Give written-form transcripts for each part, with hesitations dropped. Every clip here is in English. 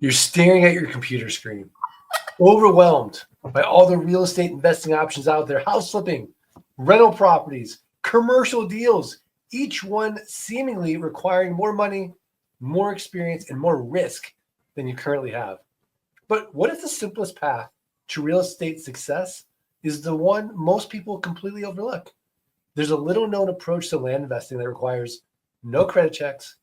You're staring at your computer screen, overwhelmed by all the real estate investing options out there, house flipping, rental properties, commercial deals, each one seemingly requiring more money, more experience, and more risk than you currently have. But what if the simplest path to real estate success is the one most people completely overlook? There's a little known approach to land investing that requires no credit checks,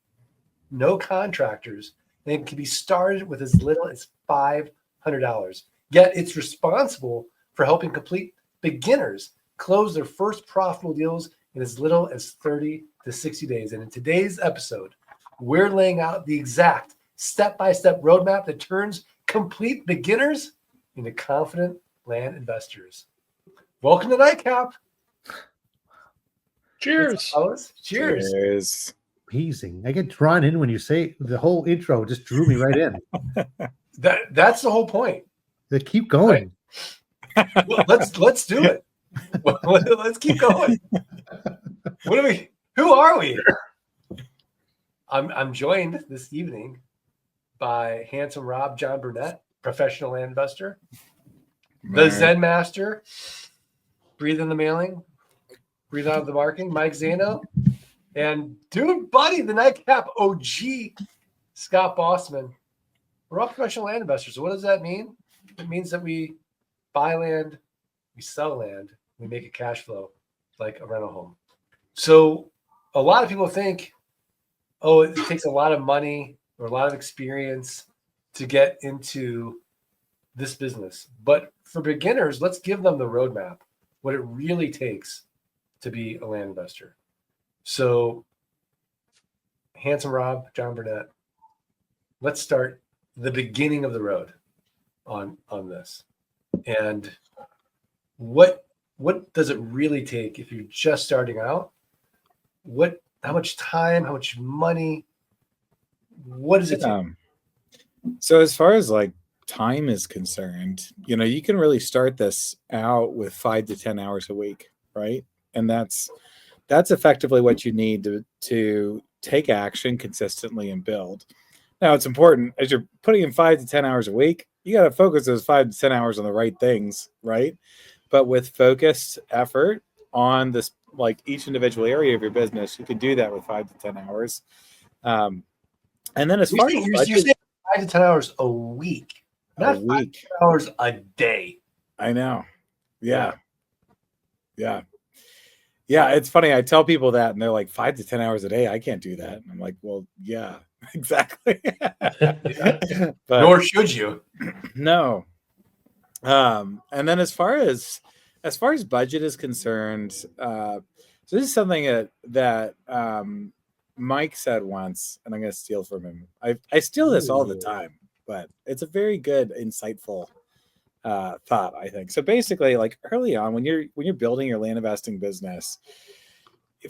no contractors, and it can be started with as little as $500. Yet it's responsible for helping complete beginners close their first profitable deals in as little as 30 to 60 days. And in today's episode, we're laying out the exact step-by-step roadmap that turns complete beginners into confident land investors. Welcome to Nightcap. Cheers. Cheers. Cheers. Amazing. I get drawn in when you say the whole intro just drew me right in. That's the whole point. They keep going. Right. Well, let's do it. Let's keep going. What are we? Who are we? I'm joined this evening by handsome Rob John Burnett, professional land investor, the Zen Master, breathe in the mailing, breathe out of the marketing, Mike Zano, and dude buddy, the Nightcap OG, Scott Bossman. We're all professional land investors. So what does that mean? It means that we buy land, we sell land, we make a cash flow like a rental home. So a lot of people think, oh, it takes a lot of money or a lot of experience to get into this business. But for beginners, let's give them the roadmap, what it really takes to be a land investor. So handsome Rob, John Burnett, let's start the beginning of the road on this. And what does it really take if you're just starting out? How much time, how much money, what does it take? So as far as like time is concerned, you can really start this out with 5 to 10 hours a week, right? And that's effectively what you need to take action consistently and build. Now, it's important as you're putting in 5 to 10 hours a week, you got to focus those 5 to 10 hours on the right things, right? But with focused effort on this, like each individual area of your business, you can do that with 5 to 10 hours. And then as far as you're saying 5 to 10 hours a week, not 5 to 10 hours a day. I know. Yeah. It's funny. I tell people that and they're like 5 to 10 hours a day. I can't do that. And I'm like, well, yeah, exactly. But, nor should you. No. And then as far as budget is concerned, so this is something that Mike said once, and I'm going to steal from him. I steal this all the time, but it's a very good, insightful thought, I think. So basically, like early on, when you're building your land investing business,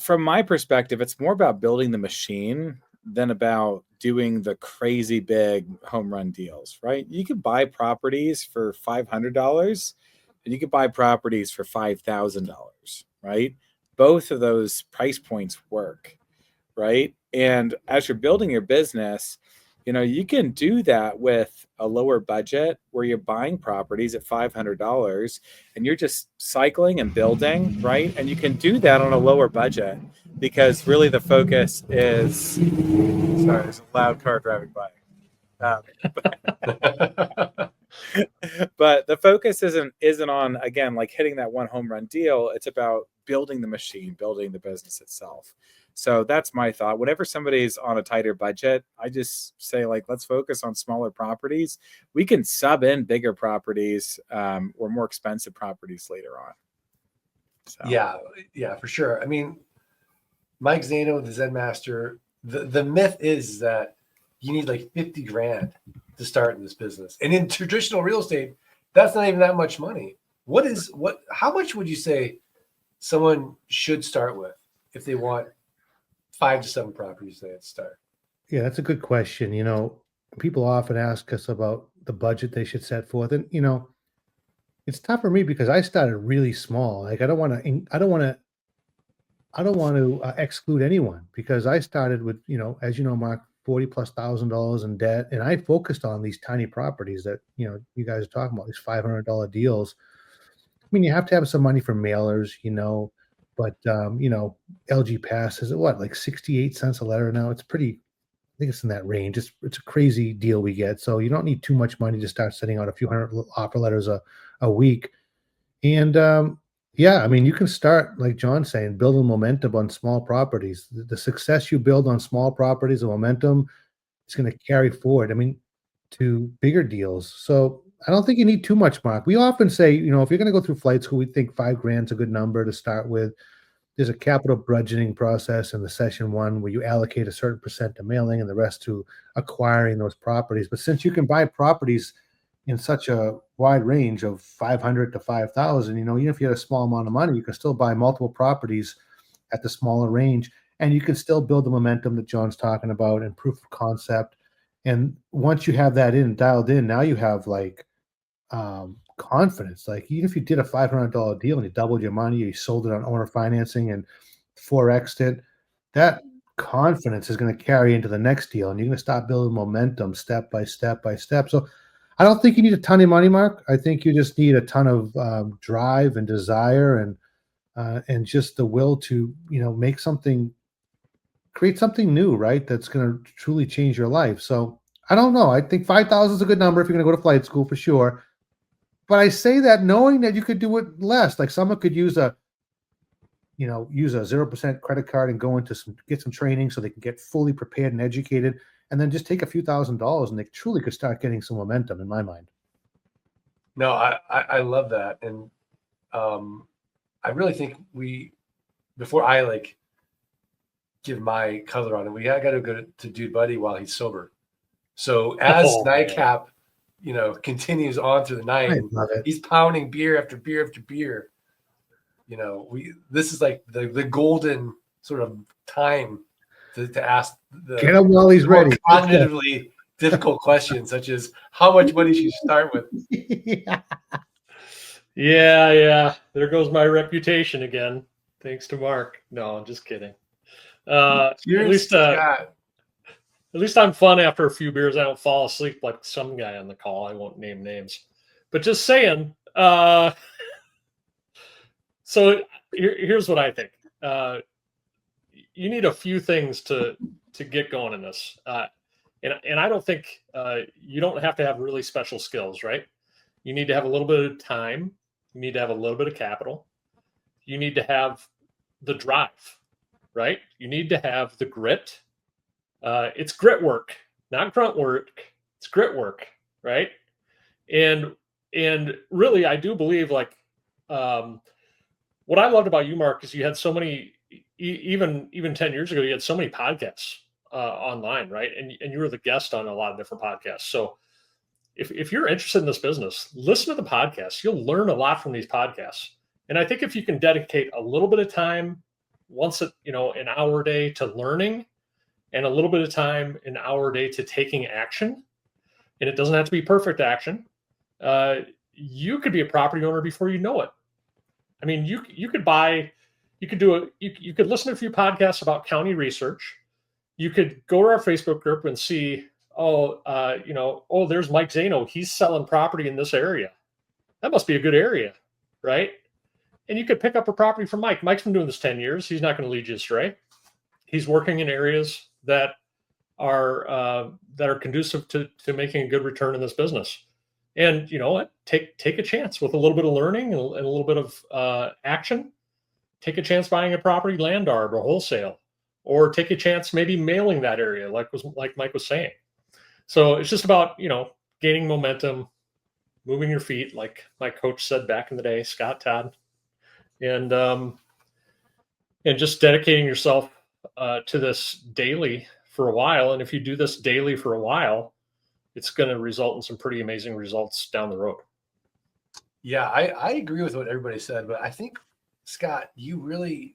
from my perspective, it's more about building the machine than about doing the crazy big home run deals, right? You could buy properties for $500 and you could buy properties for $5,000, right? Both of those price points work, right? And as you're building your business, you can do that with a lower budget where you're buying properties at $500 and you're just cycling and building, right? And you can do that on a lower budget because really the focus is, sorry, there's a loud car driving by. But the focus isn't on, again, like hitting that one home run deal. It's about building the machine, building the business itself. So that's my thought. Whenever somebody's on a tighter budget, I just say, like, let's focus on smaller properties. We can sub in bigger properties or more expensive properties later on. So. Yeah, for sure. I mean, Mike Zano, the Zen Master, the myth is that you need like 50 grand to start in this business. And in traditional real estate, that's not even that much money. How much would you say someone should start with if they want 5 to 7 properties they had to start? Yeah, that's a good question. People often ask us about the budget they should set forth. And, it's tough for me because I started really small. Like, I don't want to exclude anyone because I started with, as you know, Mark, $40,000+ in debt, and I focused on these tiny properties that you guys are talking about, these $500 deals. I mean, you have to have some money for mailers, but LG Pass is at what, like 68 cents a letter now? It's pretty. I think it's in that range. It's a crazy deal we get. So you don't need too much money to start sending out a few hundred offer letters a week. And yeah, I mean, you can start, like John's saying, building momentum on small properties. The success you build on small properties, the momentum, is going to carry forward, I mean, to bigger deals. So I don't think you need too much, Mark. We often say, if you're going to go through flight school, we think $5,000 is a good number to start with. There's a capital budgeting process in the session one where you allocate a certain percent to mailing and the rest to acquiring those properties. But since you can buy properties in such a wide range of 500 to 5,000, even if you had a small amount of money, you can still buy multiple properties at the smaller range, and you can still build the momentum that John's talking about and proof of concept. And once you have that dialed in, now you have like confidence. Like even if you did a $500 deal and you doubled your money, you sold it on owner financing and forexed it, that confidence is going to carry into the next deal, and you're going to start building momentum step by step by step. So I don't think you need a ton of money, Mark. I think you just need a ton of drive and desire and just the will to make something, create something new, right? That's going to truly change your life. So I don't know. I think 5,000 is a good number if you're going to go to flight school for sure. But I say that knowing that you could do it less. Like someone could use a 0% credit card and go into get some training so they can get fully prepared and educated, and then just take a few $1,000s and they truly could start getting some momentum in my mind. No, I love that. And I really think before I give my color on it, we got to go to Dude Buddy while he's sober. So as Nightcap, continues on through the night, I love it. he's pounding beer after beer after beer. This is like the golden sort of time to ask the Get him while he's ready. cognitively difficult questions, such as how much money should you start with? Yeah. There goes my reputation again. Thanks to Mark. No, I'm just kidding. Cheers, At least I'm fun after a few beers. I don't fall asleep like some guy on the call. I won't name names, but just saying. So here's what I think. You need a few things to get going in this. And I don't think you don't have to have really special skills, right? You need to have a little bit of time. You need to have a little bit of capital. You need to have the drive, right? You need to have the grit. It's grit work, not grunt work. It's grit work, right? And really, I do believe what I loved about you, Mark, is you had so many. Even 10 years ago, you had so many podcasts online, right? And you were the guest on a lot of different podcasts. So if you're interested in this business, listen to the podcast. You'll learn a lot from these podcasts. And I think if you can dedicate a little bit of time, an hour a day to learning, and a little bit of time, an hour a day to taking action, and it doesn't have to be perfect action, you could be a property owner before you know it. I mean, you could listen to a few podcasts about county research. You could go to our Facebook group and see, there's Mike Zano. He's selling property in this area. That must be a good area, right? And you could pick up a property from Mike. Mike's been doing this 10 years. He's not going to lead you astray. He's working in areas that are conducive to making a good return in this business. And you know what? Take a chance with a little bit of learning and a little bit of action. Take a chance buying a property land arb or wholesale, or take a chance maybe mailing that area, like Mike was saying. So it's just about gaining momentum, moving your feet, like my coach said back in the day, Scott Todd, and just dedicating yourself to this daily for a while. And if you do this daily for a while, it's going to result in some pretty amazing results down the road. Yeah, I agree with what everybody said, but I think, Scott, you really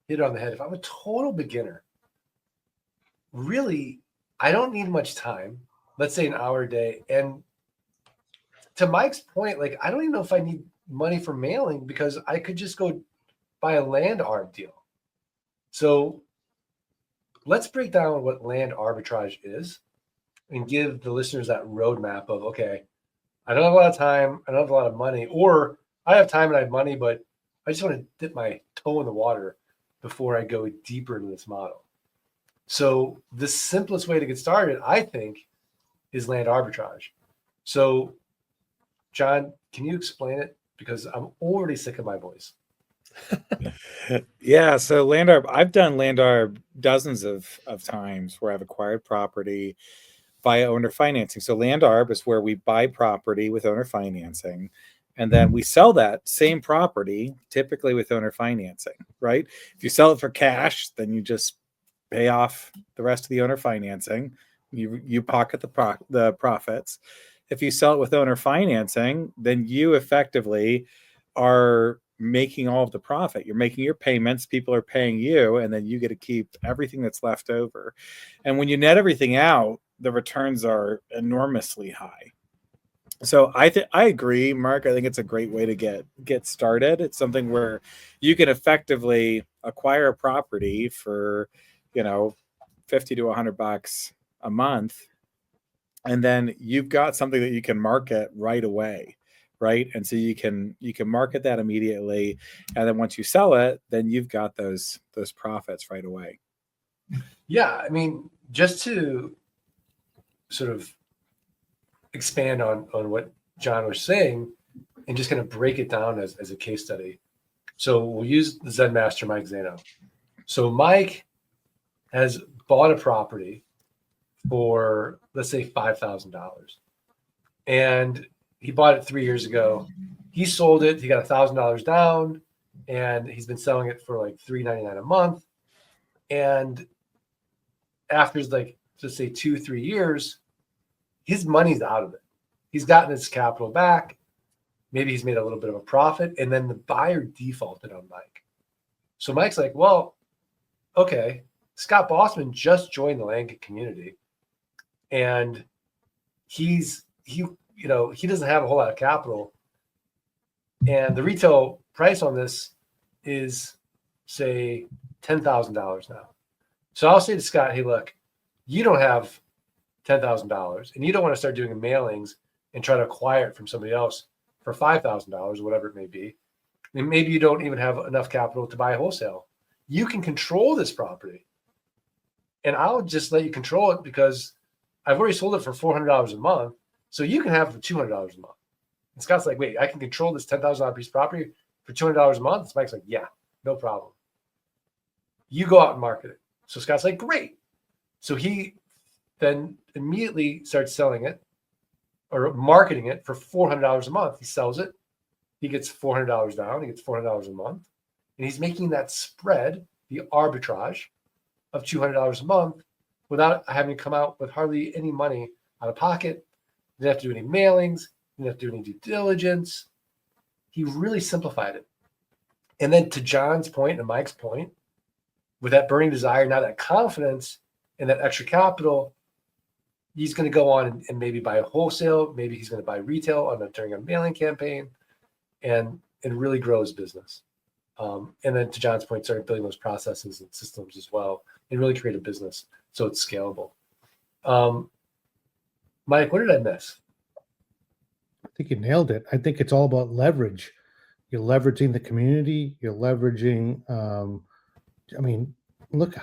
hit it on the head. If I'm a total beginner, really, I don't need much time. Let's say an hour a day. And to Mike's point, I don't even know if I need money for mailing, because I could just go buy a land arb deal. So let's break down what land arbitrage is and give the listeners that roadmap of, okay, I don't have a lot of time, I don't have a lot of money, or I have time and I have money, but I just want to dip my toe in the water before I go deeper into this model. So the simplest way to get started, I think, is land arbitrage. So, John, can you explain it? Because I'm already sick of my voice. Yeah, so land arb, I've done land arb dozens of times where I've acquired property via owner financing. So land arb is where we buy property with owner financing, and then we sell that same property typically with owner financing, right? If you sell it for cash, then you just pay off the rest of the owner financing. You pocket the profits. If you sell it with owner financing, then you effectively are making all of the profit. You're making your payments, people are paying you, and then you get to keep everything that's left over. And when you net everything out, the returns are enormously high. So I agree, Mark. I think it's a great way to get started. It's something where you can effectively acquire a property for, $50 to $100 a month, and then you've got something that you can market right away, right? And so you can market that immediately, and then once you sell it, then you've got those profits right away. Yeah, I mean, just to sort of expand on what John was saying and just kind of break it down as a case study. So we'll use the Zen Master, Mike Zano. So Mike has bought a property for, let's say, $5,000. And he bought it 3 years ago. He sold it. He got $1,000 down, and he's been selling it for like $399 a month. And after like, let's say 2-3 years, his money's out of it. He's gotten his capital back. Maybe he's made a little bit of a profit, and then the buyer defaulted on Mike. So Mike's like, well, okay, Scott Bossman just joined the Land community, and he doesn't have a whole lot of capital, and the retail price on this is, say, $10,000 now. So I'll say to Scott, hey, look, you don't have $10,000, and you don't want to start doing mailings and try to acquire it from somebody else for $5,000 or whatever it may be. And maybe you don't even have enough capital to buy wholesale. You can control this property, and I'll just let you control it because I've already sold it for $400 a month, so you can have it for $200 a month. And Scott's like, wait, I can control this $10,000 piece of property for $200 a month? And Mike's like, yeah, no problem. You go out and market it. So Scott's like, great. So he then immediately starts selling it or marketing it for $400 a month. He sells it. He gets $400 down. He gets $400 a month. And he's making that spread, the arbitrage of $200 a month without having to come out with hardly any money out of pocket. He didn't have to do any mailings. He didn't have to do any due diligence. He really simplified it. And then to John's point and Mike's point, with that burning desire, now that confidence and that extra capital, he's going to go on and maybe buy wholesale. Maybe he's going to buy retail during a mailing campaign and really grow his business. And then to John's point, start building those processes and systems as well and really create a business so it's scalable. Mike, what did I miss? I think you nailed it. I think it's all about leverage. You're leveraging the community. You're leveraging, look,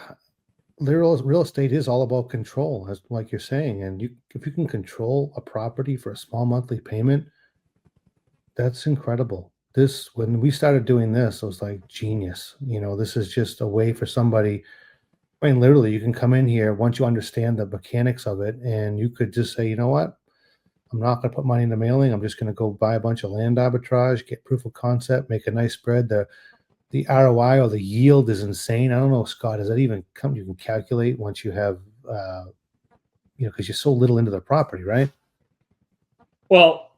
real estate is all about control, as like you're saying. And if you can control a property for a small monthly payment, that's incredible. When we started doing this, it was like genius. This is just a way for somebody. I mean, literally, you can come in here once you understand the mechanics of it, and you could just say, you know what? I'm not going to put money in the mailing. I'm just going to go buy a bunch of land arbitrage, get proof of concept, make a nice spread. The ROI or the yield is insane. I don't know, Scott, does that even you can calculate once you have, because you're so little into the property, right? Well,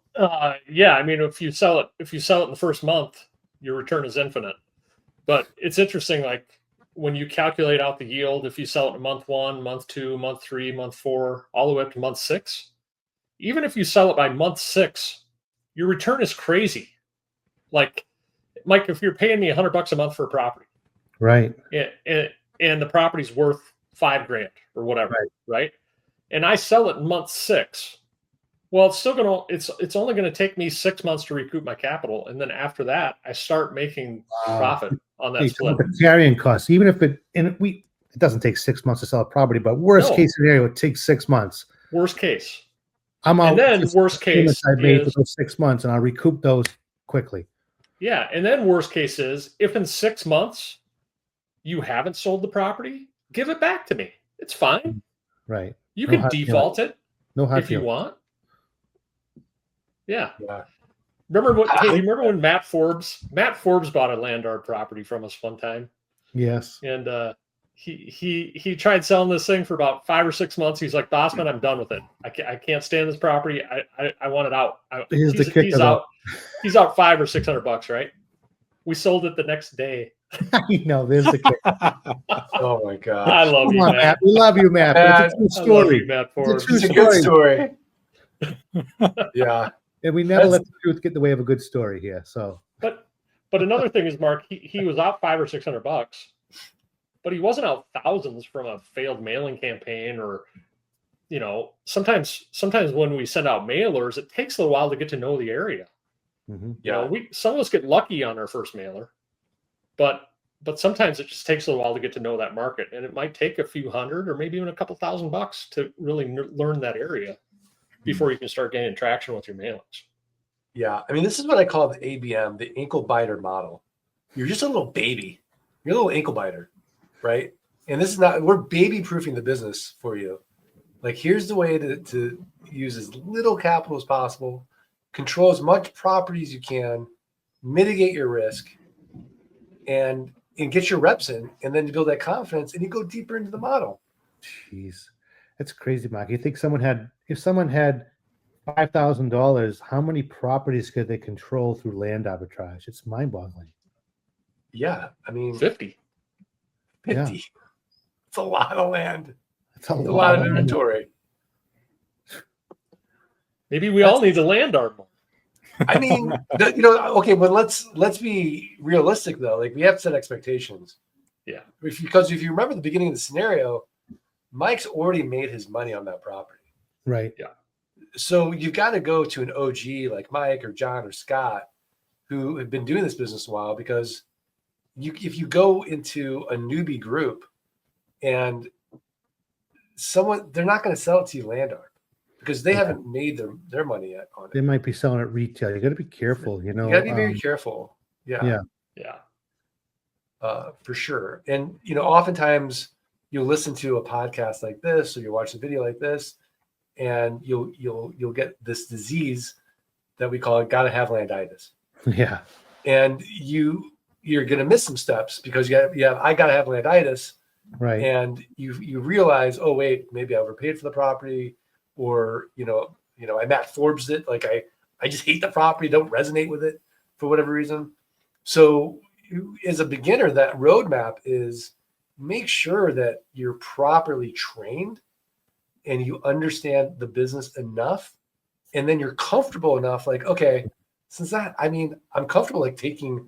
yeah. I mean, if you sell it in the first month, your return is infinite. But it's interesting, like when you calculate out the yield, if you sell it in month 1, month 2, month 3, month 4, all the way up to month 6, even if you sell it by month 6, your return is crazy. Like, Mike, if you're paying me $100 a month for a property, right, and the property's worth $5,000 or whatever, right? And I sell it in month 6. Well, it's still it's only gonna take me 6 months to recoup my capital, and then after that, I start making profit on that split. The carrying costs, even if it doesn't take 6 months to sell a property, but worst case scenario, it takes 6 months. Worst case. I'm out. And then worst case I made for is those 6 months, and I'll recoup those quickly. yeah, and then worst case is if in 6 months you haven't sold the property, give it back to me. It's fine. Right. You No can hard default it No hard if you feelings. want. Yeah. Yeah. Remember what? Hey, remember when Matt Forbes bought a Landard property from us one time, Yes. and he tried selling this thing for about 5 or 6 months. He's like, Bossman, I'm done with it. I can't stand this property. I want it out. Here's the kicker, he's out. He's out $500 or $600, right? We sold it the next day. No, there's the kicker. Oh my I god. love you, Come on, Matt. Matt. We love you, Matt. But it's a true I love story. you, Matt It's a Forbes. true It's a good story. story. Yeah. And we never let the truth get in the way of a good story here. So, But another thing is, Mark, he was out $500 or $600, but he wasn't out thousands from a failed mailing campaign or, sometimes when we send out mailers, it takes a little while to get to know the area. mhm. Some of us get lucky on our first mailer, but sometimes it just takes a little while to get to know that market, and it might take a few hundred or maybe even a couple $1,000 to really learn that area before you can start gaining traction with your mailings. Yeah. I mean, this is what I call the ABM, the ankle biter model. You're just a little baby. You're a little ankle biter, right? And this is not, we're baby proofing the business for you. Like, here's the way to use as little capital as possible, control as much property as you can, mitigate your risk, and get your reps in, and then you build that confidence and you go deeper into the model. Jeez, that's crazy, Mike. You think if someone had $5,000, how many properties could they control through land arbitrage? It's mind-boggling. Yeah. I mean, 50. 50. Yeah. It's a lot of land. It's a It's a lot of money. inventory. Maybe we all need to land our more. I mean, okay, but let's be realistic though. Like, we have to set expectations. Yeah. Because if you remember the beginning of the scenario, Mike's already made his money on that property. Right. So you've got to go to an OG like Mike or John or Scott who have been doing this business a while, because if you go into a newbie group and they're not going to sell it to you land art because they haven't made their money yet on it. They might be selling it retail. You got to be careful, You got to be very careful. Yeah. For sure. And, oftentimes you'll listen to a podcast like this, or you'll watch a video like this, and you'll get this disease that we call gotta have landitis. Yeah. And you're going to miss some steps because you have I gotta have landitis. Right. And you realize, oh wait, maybe I overpaid for the property, or I Matt Forbes it, like I just hate the property, don't resonate with it for whatever reason. So as a beginner, that roadmap is make sure that you're properly trained and you understand the business enough, and then you're comfortable enough, like, okay, I'm comfortable like taking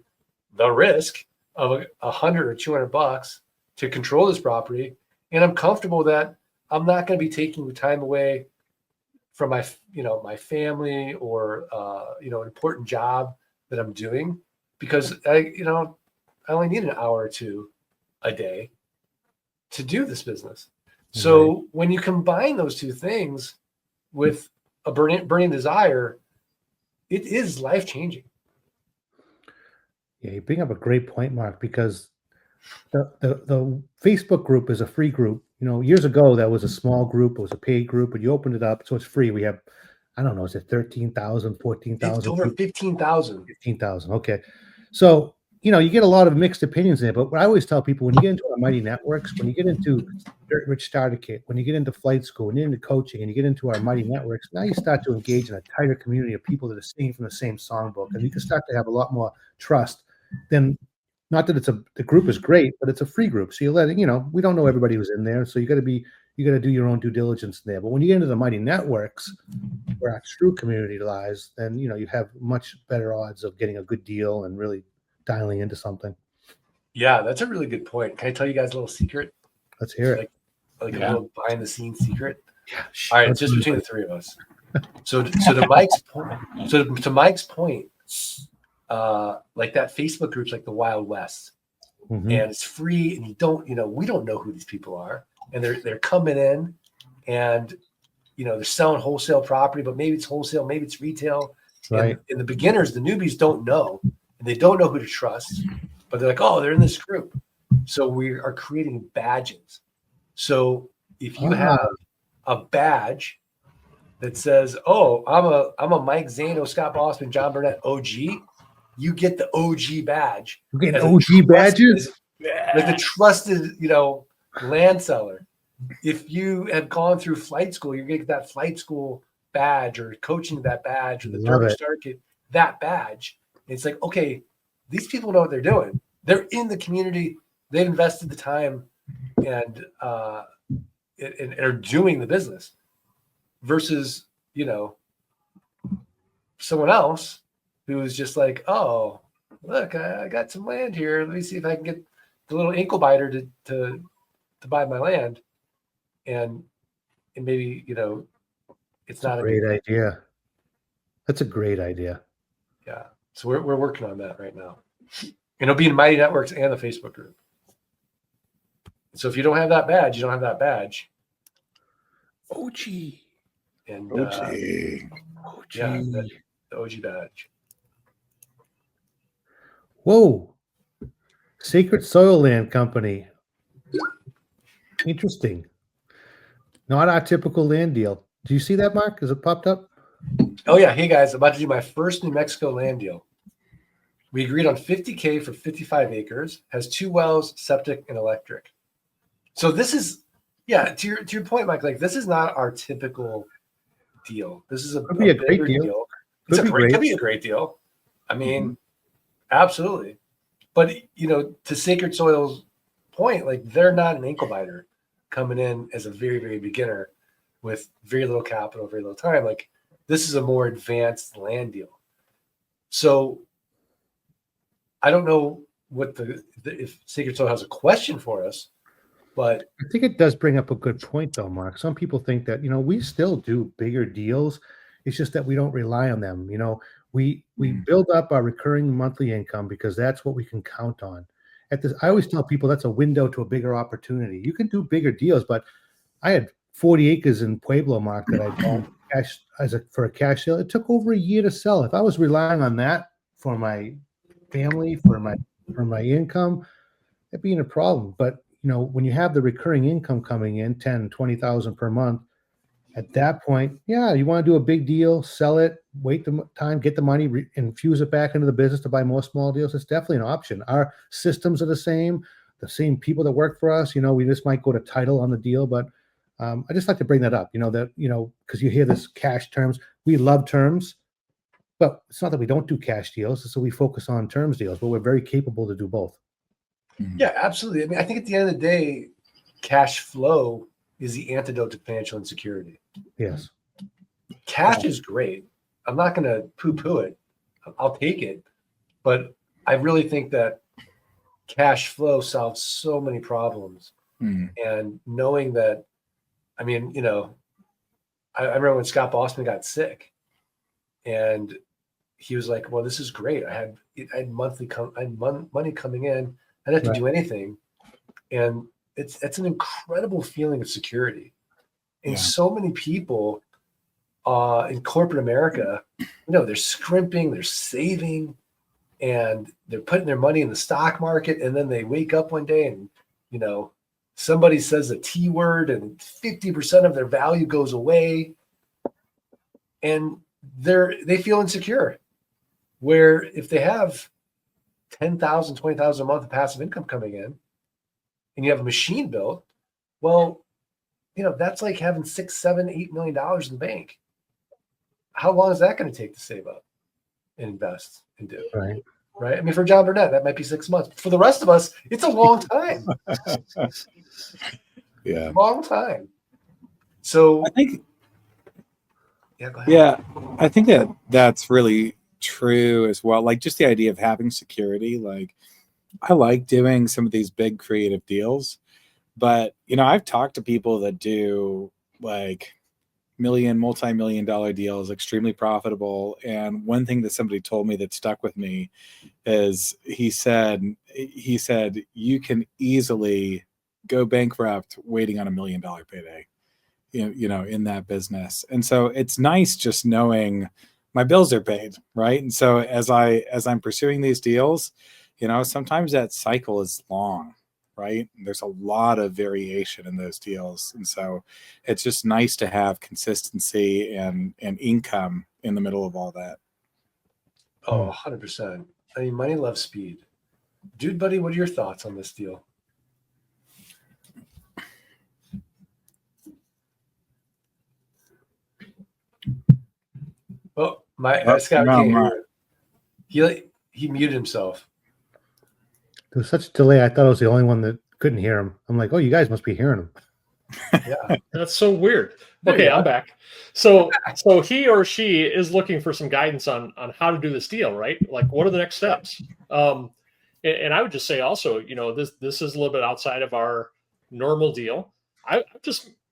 the risk of $100 or $200 to control this property, and I'm comfortable that I'm not going to be taking the time away from my family or an important job that I'm doing, because I only need an hour or two a day to do this business. So when you combine those two things with a burning desire, it is life changing. Yeah, you bring up a great point, Mark, because the Facebook group is a free group. Years ago that was a small group, it was a paid group, but you opened it up, so it's free. We have, I don't know, is it 13,000, 14,000? It's over 15,000. 15,000. Okay. So, you get a lot of mixed opinions there, but what I always tell people, when you get into our Mighty Networks, when you get into Dirt Rich Starter Kit, when you get into flight school, when you get into coaching, and you get into our Mighty Networks, now you start to engage in a tighter community of people that are singing from the same songbook, and you can start to have a lot more trust than, not that the group is great, but it's a free group. So we don't know everybody who's in there. So you got to do your own due diligence there. But when you get into the Mighty Networks, where our true community lies, then, you have much better odds of getting a good deal and really dialing into something. Yeah, that's a really good point. Can I tell you guys a little secret? Let's hear it. like a Yeah. little behind the scenes secret? Yeah. All right, it's just between the three of us. So to Mike's point, like that Facebook group's like the Wild West, Mhm. and it's free, and we don't know who these people are, and they're coming in, and they're selling wholesale property, but maybe it's wholesale, maybe it's retail. Right. And the beginners, the newbies don't know, and they don't know who to trust, but they're like, oh, they're in this group. So we are creating badges. So if you have a badge that says, oh, I'm a Mike Zano, Scott Bossman, John Burnett OG, you get the OG badge. You get as a OG badges? like the trusted, land seller. If you have gone through flight school, you're gonna get that flight school badge, or coaching that badge, or the Love Dirk it. Star Kit, that badge. It's like, okay, these people know what they're doing. They're in the community. They've invested the time and are doing the business. Versus, someone else who's just like, oh, look, I got some land here. Let me see if I can get the little ankle biter to buy my land. And maybe, it's not a Great big, idea. That's a great idea. yeah. So we're working on that right now. And it'll be in Mighty Networks and the Facebook group. So if you don't have that badge, you don't have that badge. OG. And OG. yeah, the OG badge. Whoa. Sacred Soil Land Company. Interesting. Not our typical land deal. Do you see that, Mark? Has it popped up? Oh yeah. Hey guys, I'm about to do my first New Mexico land deal. We agreed on $50K for 55 acres, has 2 wells, septic, and electric. So this is, yeah, to your point, Mike, like this is not our typical deal. This is a Could be a great bigger deal. Could Could be a great deal. I mean, absolutely. But to Sacred Soil's point, like they're not an ankle biter coming in as a very, very beginner with very little capital, very little time. Like this is a more advanced land deal. So I don't know what if Sacred Soil has a question for us, but I think it does bring up a good point, though, Mark. Some people think that we still do bigger deals. It's just that we don't rely on them. We build up our recurring monthly income because that's what we can count on. I always tell people that's a window to a bigger opportunity. You can do bigger deals, but I had 40 acres in Pueblo, Mark, that I bought cash for a cash sale. It took over a year to sell. If I was relying on that for my family, for my income, that'd be a problem. But when you have the recurring income coming in, 10, 20,000 per month, at that point, yeah, you want to do a big deal, sell it, wait the time, get the money, infuse it back into the business to buy more small deals. It's definitely an option. Our systems are the same people that work for us. We just might go to title on the deal, but I just like to bring that up. Because you hear this cash terms. We love terms, but it's not that we don't do cash deals. So we focus on terms deals, but we're very capable to do both. yeah, absolutely. I mean, I think at the end of the day, cash flow is the antidote to financial insecurity. Yes. Cash is great. I'm not going to poo-poo it. I'll take it. But I really think that cash flow solves so many problems. And knowing that, I mean, I remember when Scott Bossman got sick and he was like, well, this is great. I had money coming in. I didn't have to do anything. And it's an incredible feeling of security. And so many people in corporate America, they're scrimping, they're saving, and they're putting their money in the stock market. And then they wake up one day and, somebody says a T word and 50% of their value goes away. And they feel insecure. Where if they have 10,000, 20,000 a month of passive income coming in, and you have a machine built, well, that's like having $6, $7, $8 million in the bank. How long is that going to take to save up and invest and do? Right. I mean, for John Burnett, that might be 6 months. For the rest of us, it's a long time. Yeah. Long time. So I think, go ahead. yeah, I think that's really true as well. Like just the idea of having security. Like I like doing some of these big creative deals, But I've talked to people that do like multi-million dollar deals, extremely profitable. And one thing that somebody told me that stuck with me is he said you can easily go bankrupt waiting on $1 million payday, in that business. And so it's nice just knowing my bills are paid, right? And so as I'm pursuing these deals, sometimes that cycle is long, right? There's a lot of variation in those deals. And so it's just nice to have consistency and income in the middle of all that. Oh, 100%. I mean, money loves speed. Dude, buddy, what are your thoughts on this deal? Oh, Scott can't hear you. He muted himself. There was such a delay. I thought I was the only one that couldn't hear him. I'm like, oh, you guys must be hearing him. Yeah. That's so weird. Okay, I'm back. So he or she is looking for some guidance on how to do this deal, right? Like, what are the next steps? And I would just say also, this is a little bit outside of our normal deal.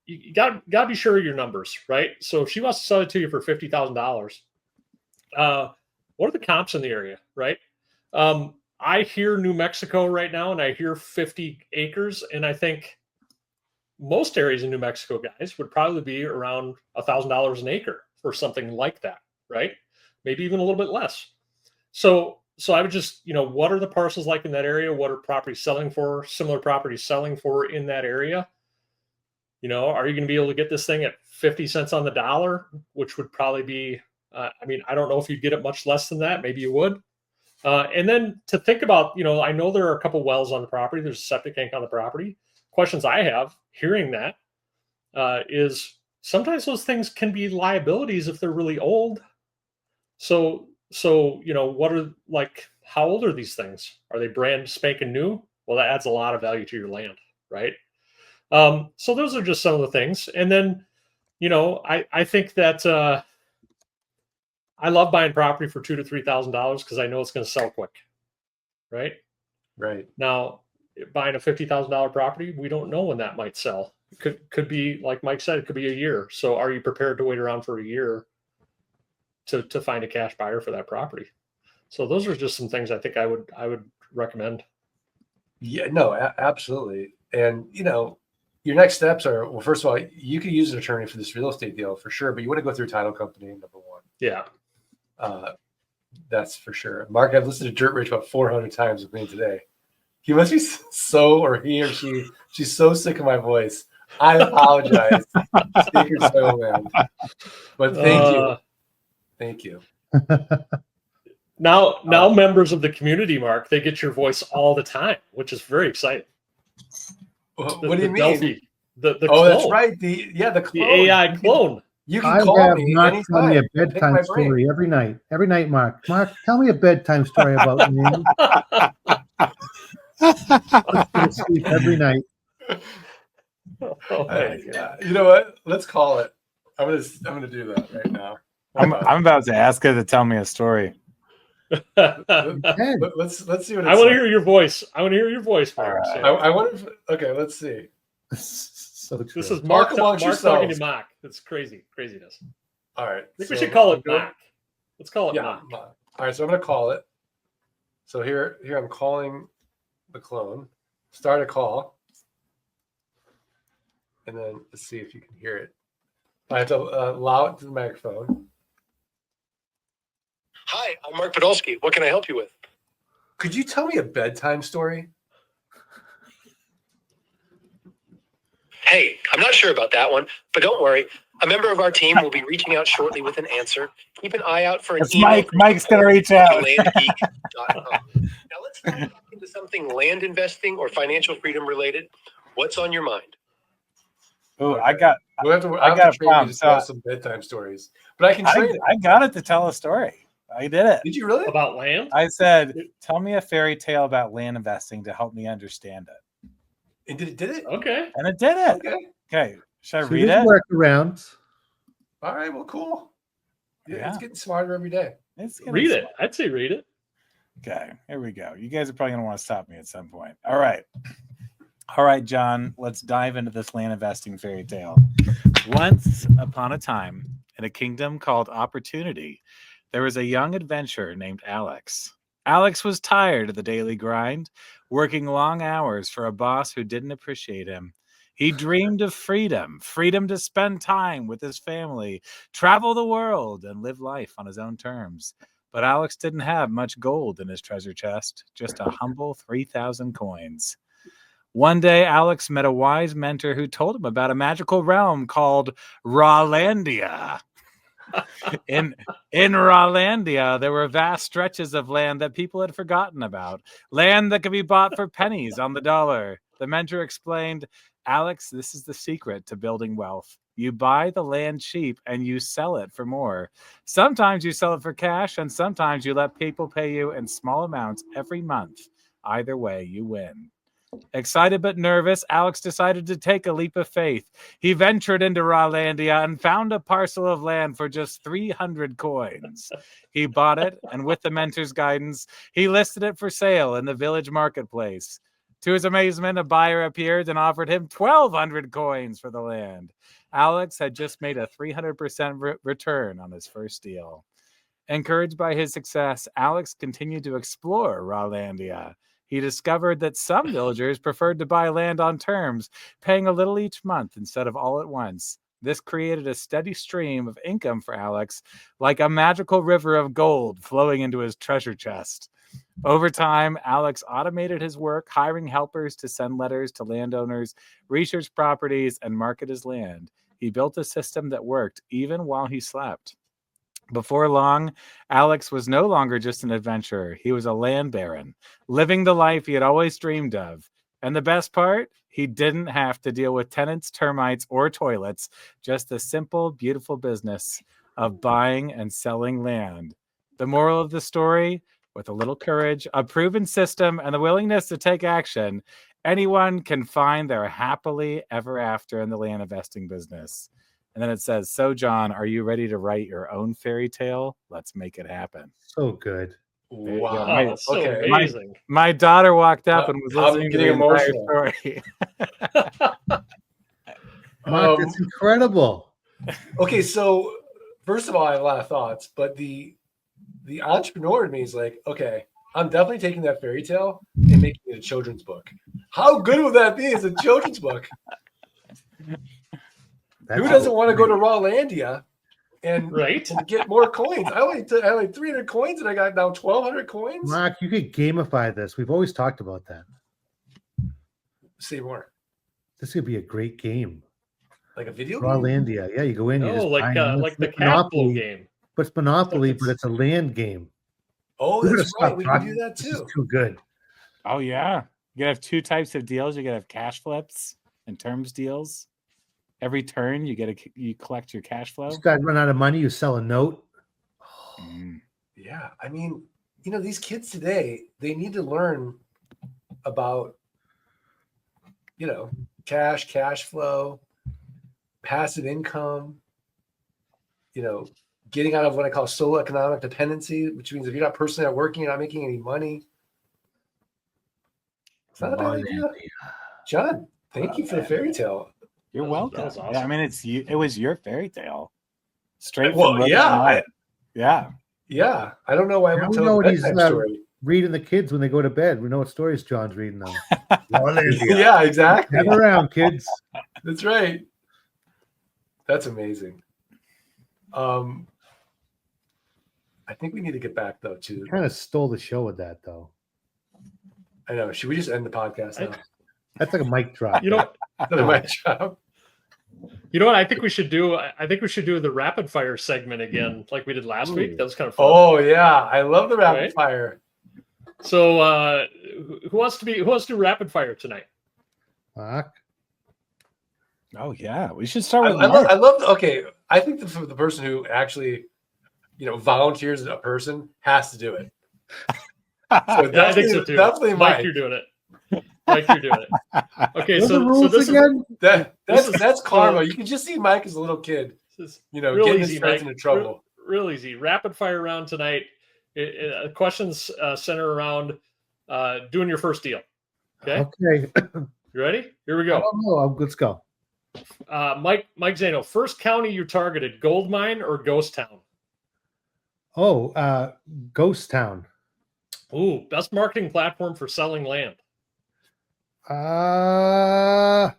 You got to be sure of your numbers, right? So if she wants to sell it to you for $50,000, what are the comps in the area, right? I hear New Mexico right now, and I hear 50 acres, and I think most areas in New Mexico, guys, would probably be around $1,000 an acre for something like that, right? Maybe even a little bit less. So I would just, what are the parcels like in that area? What are properties selling for? Similar properties selling for in that area? Are you going to be able to get this thing at 50 cents on the dollar, which would probably be, I don't know if you'd get it much less than that. Maybe you would. And then to think about, I know there are a couple wells on the property. There's a septic tank on the property. Questions I have hearing that is sometimes those things can be liabilities if they're really old. So what are, like, how old are these things? Are they brand spanking new? Well, that adds a lot of value to your land, right? So those are just some of the things. And then, I think that I love buying property for $2,000 to $3,000 because I know it's going to sell quick, right? Right. Now, buying a $50,000 property, we don't know when that might sell. Could be, like Mike said, it could be a year. So are you prepared to wait around for a year to find a cash buyer for that property? So those are just some things I think I would recommend. Yeah, no, absolutely. And, your next steps are, well, first of all, you could use an attorney for this real estate deal for sure, but you want to go through a title company, number one. Yeah. That's for sure. Mark, I've listened to Dirt Rich about 400 times with me today. He must be she's so sick of my voice. I apologize. Speaker so man. But thank you. Thank you. Now members of the community, Mark, they get your voice all the time, which is very exciting. What do you mean? Delphi, the clone. That's right. The clone. AI clone. You can call me Mark anytime. tell me a bedtime story every night. Every night, Mark. Mark, tell me a bedtime story about me. Sleep every night. Oh my God. You know what? Let's call it. I'm gonna do that right now. I'm about to ask her to tell me a story. Let's see what I want to hear your voice. I want to hear your voice, Mark. Right. So. I want to. Okay, let's see. So This is Mark talking to Mock. That's craziness. All right. I think we should call it Mock. Let's call it Mock. All right, so I'm gonna call it. So here I'm calling the clone. Start a call, and then let's see if you can hear it. I have to allow it to the microphone. Hi, I'm Mark Podolsky. What can I help you with? Could you tell me a bedtime story? Hey, I'm not sure about that one, but don't worry. A member of our team will be reaching out shortly with an answer. Keep an eye out for an email. Mike. Mike's going to reach out. landgeek.com. Now let's get into something land investing or financial freedom related. What's on your mind? Oh, Okay. I got to train problem. you to tell some bedtime stories, but I can train it. I got it to tell a story. I did it. Did you really? About land? I said, tell me a fairy tale about land investing to help me understand it. And did it? Okay. And it did it. Okay. Should I read it? Workarounds. All right. Well, cool. Yeah. It's getting smarter every day. Read it. I'd say read it. Okay. Here we go. You guys are probably going to want to stop me at some point. All right. All right, John, let's dive into this land investing fairy tale. Once upon a time, in a kingdom called Opportunity, there was a young adventurer named Alex. Alex was tired of the daily grind, working long hours for a boss who didn't appreciate him. He dreamed of freedom, freedom to spend time with his family, travel the world, and live life on his own terms. But Alex didn't have much gold in his treasure chest, just a humble 3,000 coins. One day, Alex met a wise mentor who told him about a magical realm called Rawlandia. In Rawlandia, there were vast stretches of land that people had forgotten about, land that could be bought for pennies on the dollar. The mentor explained, Alex, this is the secret to building wealth. You buy the land cheap and you sell it for more. Sometimes you sell it for cash, and sometimes you let people pay you in small amounts every month. Either way, you win. Excited but nervous, Alex decided to take a leap of faith. He ventured into Rawlandia and found a parcel of land for just 300 coins. He bought it, and with the mentor's guidance, he listed it for sale in the village marketplace. To his amazement, a buyer appeared and offered him 1,200 coins for the land. Alex had just made a 300% return on his first deal. Encouraged by his success, Alex continued to explore Rawlandia. He discovered that some villagers preferred to buy land on terms, paying a little each month instead of all at once. This created a steady stream of income for Alex, like a magical river of gold flowing into his treasure chest. Over time, Alex automated his work, hiring helpers to send letters to landowners, research properties, and market his land. He built a system that worked even while he slept. Before long, Alex was no longer just an adventurer. He was a land baron, living the life he had always dreamed of. And the best part, he didn't have to deal with tenants, termites, or toilets, just the simple, beautiful business of buying and selling land. The moral of the story, with a little courage, a proven system, and the willingness to take action, anyone can find their happily ever after in the land investing business. And then it says, so John, are you ready to write your own fairy tale? Let's make it happen. So good. There you go. Wow. Oh, so Okay. amazing. My daughter walked up and was I'm listening to the getting entire emotional. story. Mark, that's incredible. Okay, so first of all, I have a lot of thoughts, but the entrepreneur in me is like, okay, I'm definitely taking that fairy tale and making it a children's book. How good would that be as a children's book? Who doesn't want to go to Rawlandia and Right? and get more coins? I had like 300 coins, and I got now 1,200 coins. Mark, you could gamify this. We've always talked about that. Say more. This could be a great game. Like a video game? Rawlandia. Yeah, you go in. You Oh, just like buy them. like It's the cash flow Monopoly, game. but it's Monopoly, Except but it's a land game. Oh, We're that's gonna right. stop We can talking. do that This is too. too good. Oh, yeah. You gotta have two types of deals. You gotta have cash flips and terms deals. Every turn, you collect your cash flow. This guy run out of money, you sell a note. Mm. Yeah, I mean, these kids today, they need to learn about, cash flow, passive income, getting out of what I call solo economic dependency, which means if you're not personally not working, you're not making any money. It's not a bad idea. John, thank you for the fairy tale. You're That welcome. was awesome. Yeah, I mean, it was your fairy tale. Straight Well, from Rose yeah, and White. Yeah. Yeah, I don't know why I Now would we tell know a what he's bedtime story. reading the kids when they go to bed. We know what stories John's reading them. Rawlandia. Yeah, exactly. Gather around, kids. That's right. That's amazing. I think we need to get back though to. Kind of stole the show with that, though. I know. Should we just end the podcast now? That's like a mic drop. You know, Another mic drop. you know what I think we should do? I think we should do the rapid fire segment again, like we did last week. That was kind of fun. Oh yeah, I love the rapid Right? fire. So, who wants to do rapid fire tonight? Mark. Oh yeah. We should start I with love. Mark. I love. Okay, I think the person who actually, volunteers as a person has to do it. So Yeah, I think so too. Definitely Mike, Mike. you're doing it. Mike, you're doing it. Okay, What are the so rules this again? That's karma. You can just see Mike as a little kid, is getting his easy, friends Mike. into trouble. Real easy. Rapid fire round tonight. Questions center around doing your first deal. Okay. Okay. You ready? Here we I go. don't know. Let's go. Mike Zano, first county you targeted, gold mine or ghost town? Oh, Ghost Town. Ooh, best marketing platform for selling land. Landmoto.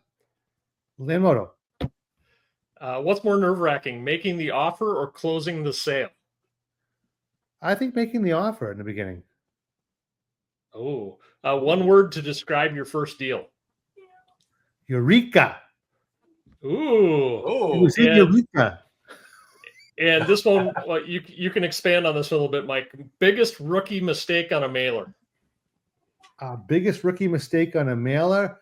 What's more nerve-wracking, making the offer or closing the sale? I think making the offer in the beginning. Oh, one word to describe your first deal. Eureka. Ooh, It Oh, was in and- Eureka. and this one, well, you can expand on this a little bit, Mike. Biggest rookie mistake on a mailer. Biggest rookie mistake on a mailer,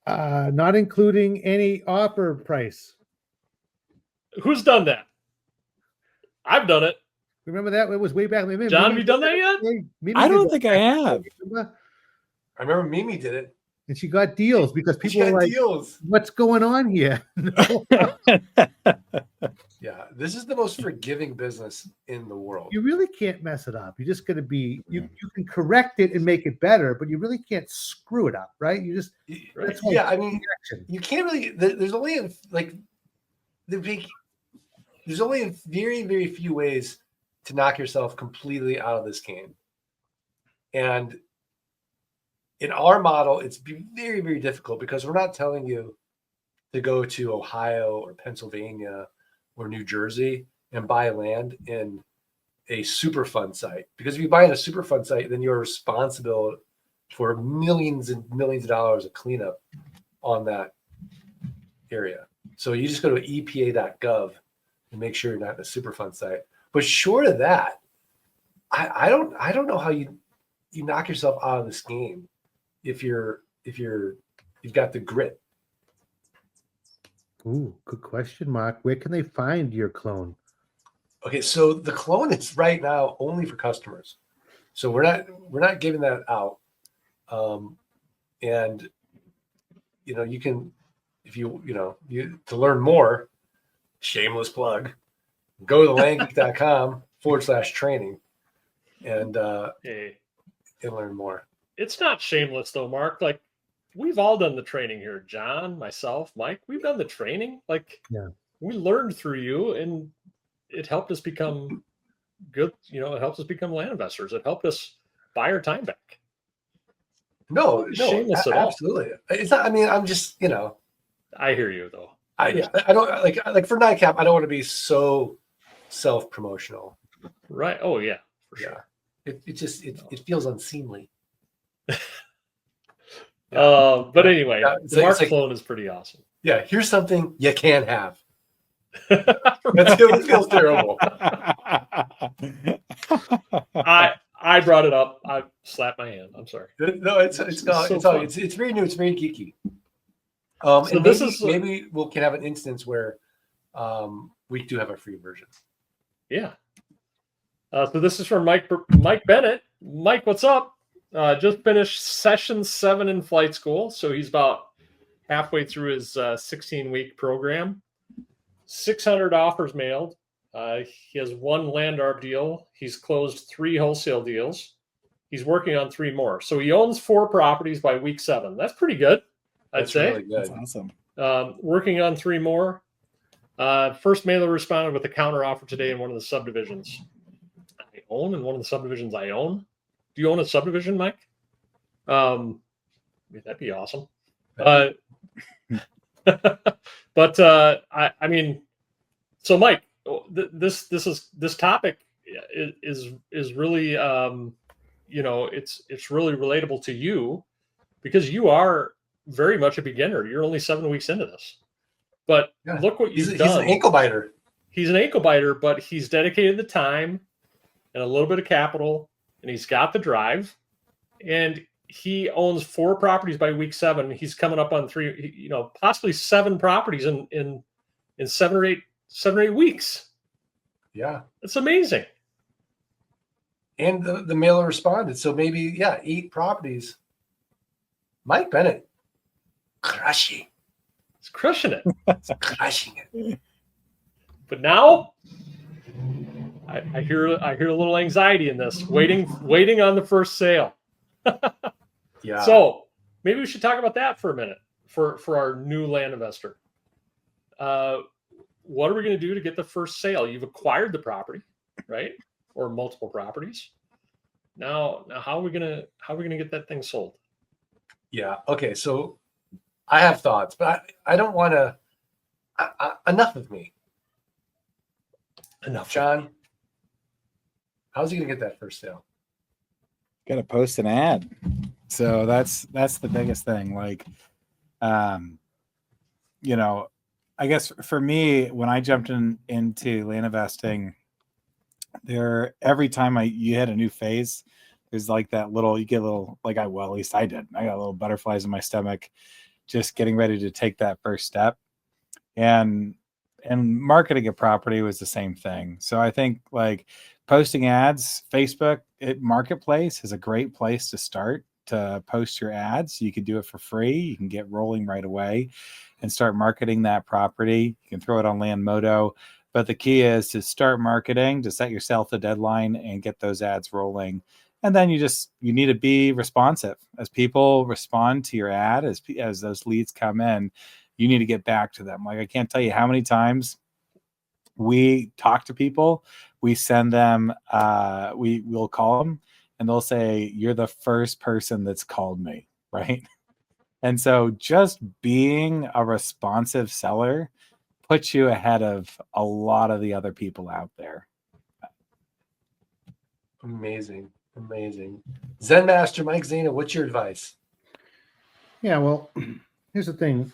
not including any offer price. Who's done that? I've done it. Remember that? It was way back. Maybe John, have Mimi you done did that yet? Mimi I did don't that think I back then, have. remember? I remember Mimi did it. And she got deals because She people were got like, deals. "What's going on here?" Yeah, this is the most forgiving business in the world. You really can't mess it up. You just got to be. You can correct it and make it better, but you really can't screw it up, right? You just that's why Yeah, I mean, action. you can't really. There's only like there's only very, very few ways to knock yourself completely out of this game. And in our model, it's very, very difficult because we're not telling you to go to Ohio or Pennsylvania or New Jersey and buy land in a Superfund site. Because if you buy in a Superfund site, then you're responsible for millions and millions of dollars of cleanup on that area. So you just go to epa.gov and make sure you're not in a Superfund site. But short of that, I don't know how you knock yourself out of this game if you've got the grit. Ooh, good question, Mark. Where can they find your clone? Okay, so the clone is right now only for customers, so we're not giving that out. And you can, if you to learn more, shameless plug, go to landgeek.com/training and Hey, learn more. it's not shameless though, Mark. Like, we've all done the training here. John, myself, Mike, we've done the training. Like, Yeah. we learned through you, and it helped us become good. It helps us become land investors. It helped us buy our time back. No, Shameless at all. absolutely. It's not. I mean, I'm just I hear you though. I don't like for NICAP. I don't want to be so self-promotional. Right. Oh yeah, for Yeah, sure. it feels unseemly. But anyway, Yeah, the Mark like, clone is pretty awesome. Yeah, here's something you can't have. It feels terrible. I brought it up. I slapped my hand. I'm sorry. No, it's so fun. it's very new. It's very geeky. And maybe we can have an instance where we do have a free version. Yeah. So this is from Mike Bennett. Mike, what's up? Just finished session 7 in flight school, so he's about halfway through his 16-week program. 600 offers mailed. He has 1 land arb deal. He's closed 3 wholesale deals. He's working on 3 more. So he owns 4 properties by week 7. That's pretty good, I'd say. Really good. That's awesome. Working on 3 more. First mailer responded with a counter offer today in one of the subdivisions I own, and one of the subdivisions I own. Do you own a subdivision, Mike? That'd be awesome. But I mean, so Mike, this topic is really it's really relatable to you because you are very much a beginner. You're only 7 weeks into this, but look what you've done. He's an ankle biter. He's an ankle biter, but he's dedicated the time and a little bit of capital, and he's got the drive, and he owns 4 properties by week 7. He's coming up on 3, possibly 7 properties in 7 or 8 weeks. Yeah. It's amazing. And the mailer responded. So maybe, 8 properties. Mike Bennett, crushing. He's crushing it. Crushing it. But now I hear a little anxiety in this, waiting on the first sale. Yeah. So maybe we should talk about that for a minute for our new land investor. What are we going to do to get the first sale? You've acquired the property, right? Or multiple properties. Now how are we gonna get that thing sold? Yeah. Okay. So I have thoughts, but I don't want to. Enough of me. Enough, John. How's he gonna get that first sale? Got to post an ad. So that's the biggest thing. Like, you know, I guess for me, when I jumped into land investing, every time you hit a new phase, there's like that little, you get a little, like at least I did. I got little butterflies in my stomach, just getting ready to take that first step. And marketing a property was the same thing. So I think like posting ads, Facebook Marketplace is a great place to start to post your ads. You can do it for free. You can get rolling right away and start marketing that property. You can throw it on Landmodo. But the key is to start marketing, to set yourself a deadline and get those ads rolling. And then you need to be responsive. As people respond to your ad, as those leads come in, you need to get back to them. Like, I can't tell you how many times we talk to people, we send them, we'll call them and they'll say, "You're the first person that's called me," right? And so just being a responsive seller puts you ahead of a lot of the other people out there. Amazing. Zen Master Mike Zana, what's your advice? Yeah, well, here's the thing.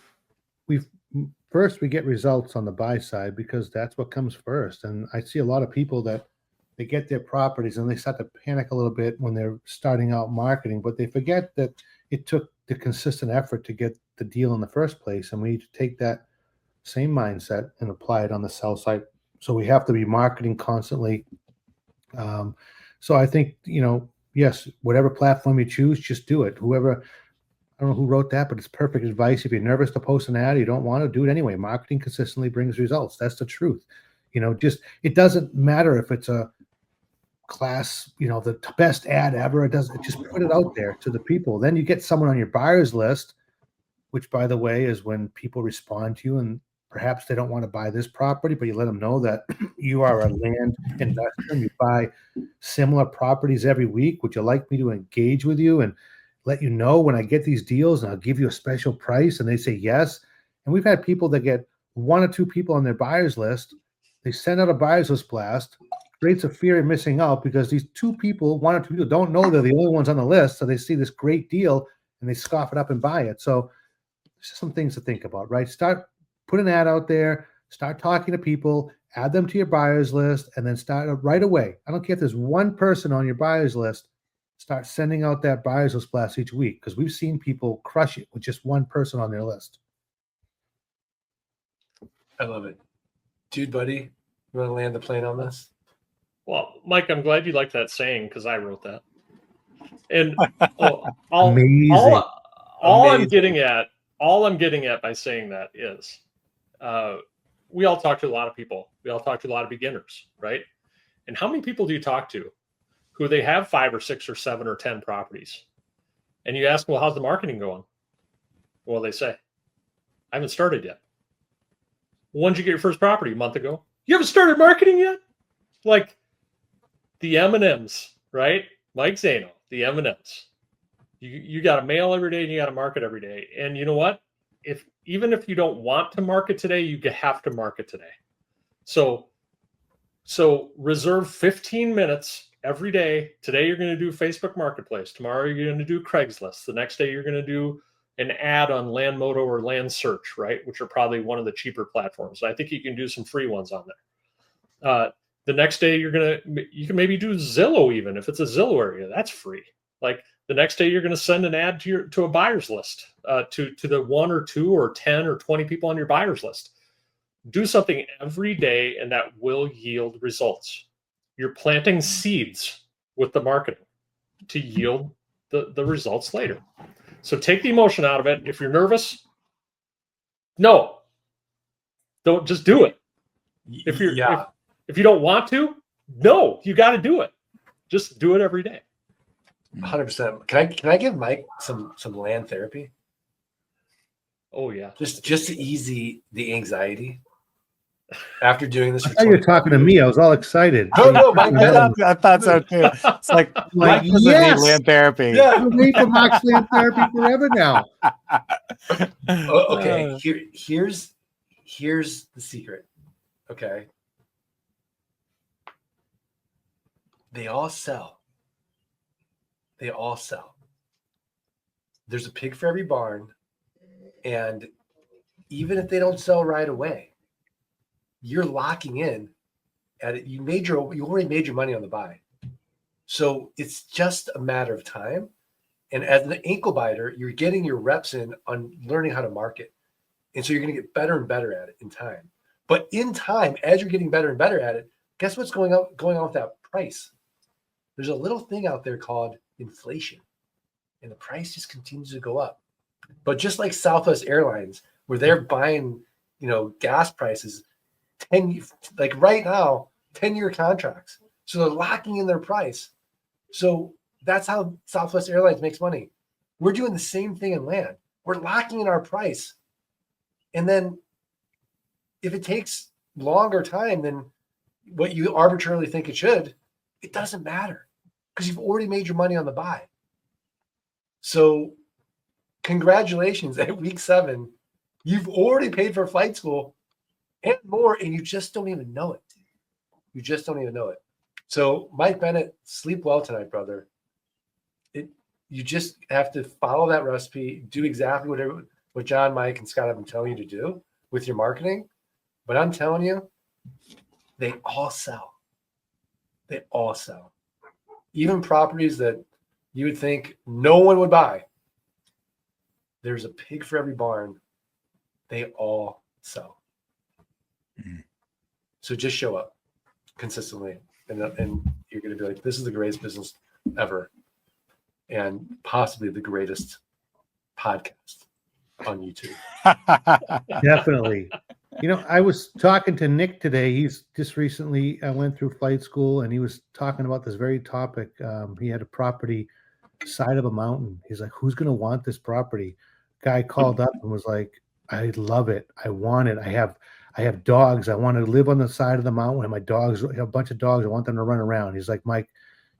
We get results on the buy side because that's what comes first. And I see a lot of people that they get their properties and they start to panic a little bit when they're starting out marketing, but they forget that it took the consistent effort to get the deal in the first place. And we need to take that same mindset and apply it on the sell side. So we have to be marketing constantly. So I think, yes, whatever platform you choose, just do it. I don't know who wrote that, but it's perfect advice. If you're nervous to post an ad, you don't want to do it anyway. Marketing consistently brings results. That's the truth. It doesn't matter if it's a class, the best ad ever. It doesn't. Just put it out there to the people. Then you get someone on your buyer's list, which, by the way, is when people respond to you and perhaps they don't want to buy this property, but you let them know that you are a land investor and you buy similar properties every week. Would you like me to engage with you and let you know when I get these deals and I'll give you a special price? And they say yes. And we've had people that get one or two people on their buyer's list. They send out a buyer's list blast, creates a fear of missing out because these one or two people don't know they're the only ones on the list. So they see this great deal and they scoff it up and buy it. So there's some things to think about, right? Put an ad out there, start talking to people, add them to your buyer's list, and then start right away. I don't care if there's one person on your buyer's list, start sending out that buyer's list blast each week because we've seen people crush it with just one person on their list. I love it. Dude, buddy, you want to land the plane on this? Well, Mike, I'm glad you like that saying because I wrote that. And Amazing. all I'm getting at by saying that is we all talk to a lot of people. We all talk to a lot of beginners, right? And how many people do you talk to who they have 5 or 6 or 7 or 10 properties? And you ask, well, how's the marketing going? Well, they say, I haven't started yet. When did you get your first property? A month ago. You haven't started marketing yet? Like the M&Ms, right? Mike Zano, the M&Ms. You got to mail every day and you got to market every day. And you know what? Even if you don't want to market today, you have to market today. So reserve 15 minutes every day. Today you're going to do Facebook Marketplace. Tomorrow you're going to do Craigslist. The next day you're going to do an ad on Landmodo or Land Search, right? Which are probably one of the cheaper platforms. I think you can do some free ones on there. The next day you can maybe do Zillow, even if it's a Zillow area, that's free. Like the next day you're going to send an ad to a buyer's list, to the 1 or 2 or 10 or 20 people on your buyer's list. Do something every day and that will yield results. You're planting seeds with the marketing to yield the results later. So take the emotion out of it. If you're nervous, don't just do it. If you don't want to, no, you got to do it. Just do it every day. 100%. Can I give Mike some land therapy? Oh yeah. Just to ease the anxiety after doing this I for thought you were 25 talking to years. me. I was all excited. No, Mike. I thought so too. It's like Like, Mike doesn't need yes! land therapy. Yeah. I've been waiting for Mark's land therapy forever now. Okay. Here's the secret. Okay. They all sell. They all sell. There's a pig for every barn. And even if they don't sell right away, you're locking in at it. You already made your money on the buy. So it's just a matter of time. And as an ankle biter, you're getting your reps in on learning how to market. And so you're going to get better and better at it in time. But in time, as you're getting better and better at it, guess what's going on with that price? There's a little thing out there called inflation. And the price just continues to go up. But just like Southwest Airlines, where they're buying, gas prices 10, like right now, 10-year contracts. So they're locking in their price. So that's how Southwest Airlines makes money. We're doing the same thing in land. We're locking in our price. And then if it takes longer time than what you arbitrarily think it should, it doesn't matter because you've already made your money on the buy. So congratulations at week 7. You've already paid for flight school and more, and you just don't even know it. You just don't even know it. So Mike Bennett, sleep well tonight, brother. You just have to follow that recipe, do exactly what John, Mike, and Scott have been telling you to do with your marketing. But I'm telling you, they all sell. They all sell. Even properties that you would think no one would buy. There's a pig for every barn. They all sell. Mm-hmm. So just show up consistently. And you're going to be like, this is the greatest business ever. And possibly the greatest podcast on YouTube. Definitely. I was talking to Nick today. He's just recently went through flight school, and he was talking about this very topic. He had a property side of a mountain. He's like, who's going to want this property? Guy called up and was like, I love it. I want it. I have dogs. I want to live on the side of the mountain. And my dogs, I have a bunch of dogs. I want them to run around. He's like, Mike,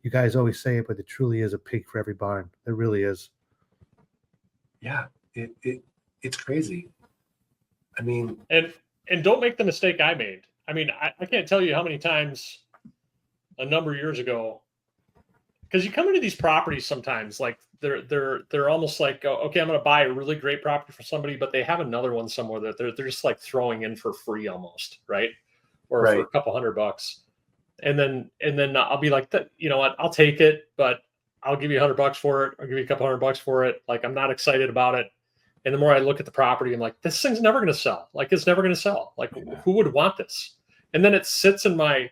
you guys always say it, but it truly is a pig for every barn. There really is. Yeah, it's crazy. I mean, and don't make the mistake I made. I mean, I can't tell you how many times a number of years ago, because you come into these properties sometimes like they're almost like, okay, I'm going to buy a really great property for somebody, but they have another one somewhere that they're just like throwing in for free almost, right? Or for a couple $100. And then I'll be like, you know what, I'll take it, but I'll give you $100 for it. I'll give you a couple $100 for it. Like, I'm not excited about it. And the more I look at the property, I'm like, this thing's never going to sell. Like, it's never going to sell. Like, who would want this? And then it sits in my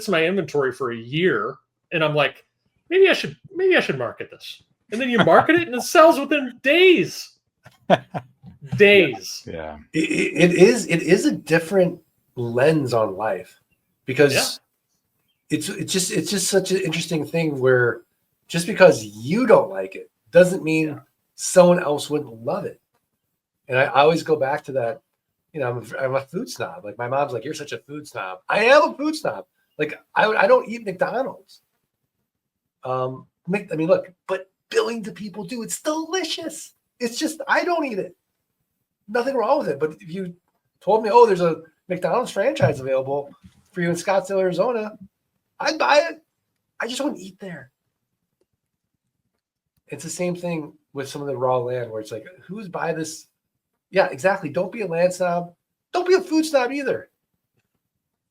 inventory for a year. And I'm like, maybe I should market this. And then you market it and it sells within days. Days. Yeah. It is a different lens on life because it's just such an interesting thing where just because you don't like it doesn't mean someone else wouldn't love it. And I always go back to that, I'm a food snob. Like, my mom's like, you're such a food snob. I am a food snob. Like, I don't eat McDonald's. I mean, look, but billions of people do. It's delicious. It's just, I don't eat it. Nothing wrong with it. But if you told me, oh, there's a McDonald's franchise available for you in Scottsdale, Arizona, I'd buy it. I just wouldn't eat there. It's the same thing with some of the raw land where it's like, who's buy this? Yeah, exactly. Don't be a land snob. Don't be a food snob either.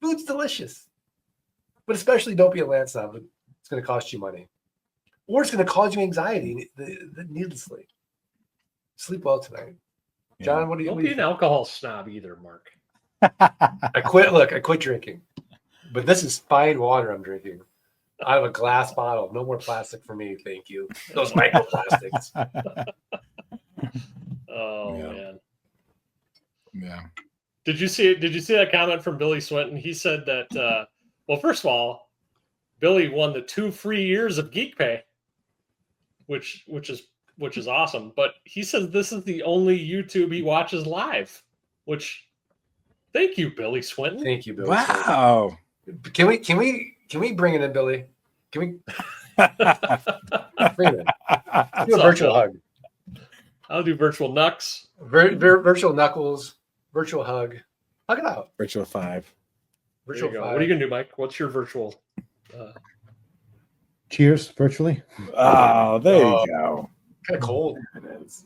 Food's delicious. But especially don't be a land snob. It's going to cost you money. Or it's going to cause you anxiety needlessly. Sleep well tonight. John, what do you Don't be an alcohol snob either, Mark. I quit drinking. But this is fine water I'm drinking. Out of a glass bottle. No more plastic for me, thank you. Those microplastics. Oh man. Yeah. Did you see that comment from Billy Swinton? He said that well, first of all, Billy won the 2 free years of Geek Pay. which is awesome. But he says this is the only YouTube he watches live, which thank you, Billy Swinton. Thank you, Billy. Swinton. Wow. Can we bring it in, Billy? Can we bring it in? Do a virtual hug. I'll do virtual knucks. Virtual knuckles. Virtual hug. Hug it out. Virtual 5. Virtual There you go. 5. What are you gonna do, Mike? What's your virtual? Cheers, virtually. Oh, there you go. Kind of cold. There it is.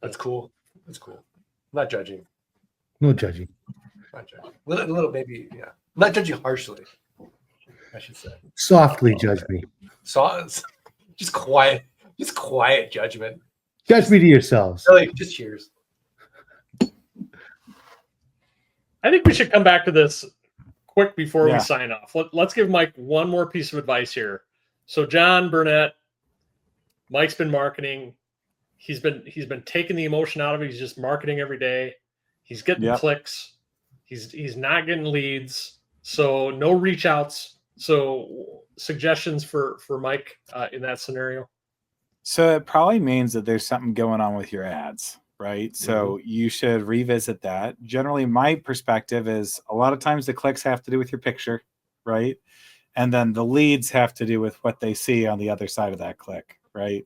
That's cool. That's cool. I'm not judging. No judging. Not judging. A little maybe, yeah. I'm not judging harshly, I should say. Softly judge me. So, just quiet judgment. Judge me to yourselves. Really, just cheers. I think we should come back to this quick before Yeah. we sign off. Let's give Mike one more piece of advice here. So John Burnett, Mike's been marketing. He's been taking the emotion out of it. He's just marketing every day. He's getting Yep. clicks. He's not getting leads. So no reach outs. So suggestions for Mike in that scenario. So it probably means that there's something going on with your ads, right? So you should revisit that. Generally, my perspective is a lot of times the clicks have to do with your picture, right? And then the leads have to do with what they see on the other side of that click, right?